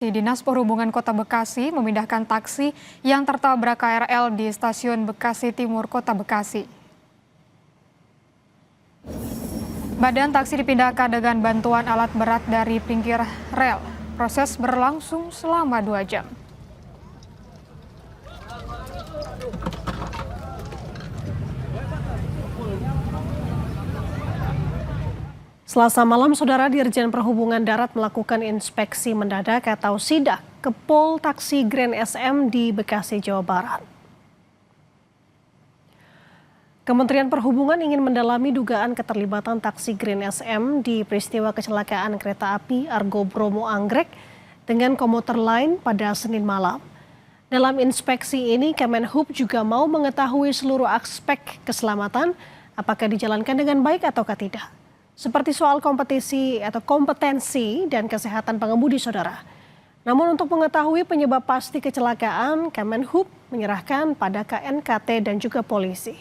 Dinas Perhubungan Kota Bekasi memindahkan taksi yang tertabrak KRL di Stasiun Bekasi Timur, Kota Bekasi. Badan taksi dipindahkan dengan bantuan alat berat dari pinggir rel. Proses berlangsung selama 2 jam. Selasa malam, Saudara, Dirjen Perhubungan Darat melakukan inspeksi mendadak atau sidak ke Pol Taksi Grand SM di Bekasi, Jawa Barat. Kementerian Perhubungan ingin mendalami dugaan keterlibatan taksi Grand SM di peristiwa kecelakaan kereta api Argo Bromo Anggrek dengan komuter lain pada Senin malam. Dalam inspeksi ini, Kemenhub juga mau mengetahui seluruh aspek keselamatan, apakah dijalankan dengan baik ataukah tidak. Seperti soal kompetisi atau kompetensi dan kesehatan pengemudi, Saudara. Namun untuk mengetahui penyebab pasti kecelakaan, Kemenhub menyerahkan pada KNKT dan juga polisi.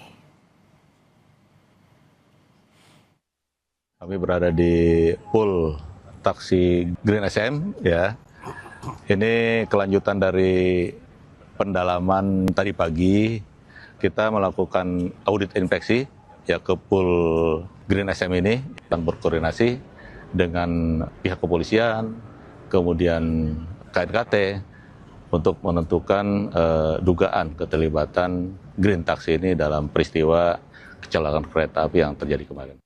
Kami berada di Pol Taksi Grand SM, ya. Ini kelanjutan dari pendalaman tadi pagi. Kita melakukan audit inspeksi ya ke Pol Grand SM ini dan berkoordinasi dengan pihak kepolisian, kemudian KNKT untuk menentukan dugaan keterlibatan Green Taxi ini dalam peristiwa kecelakaan kereta api yang terjadi kemarin.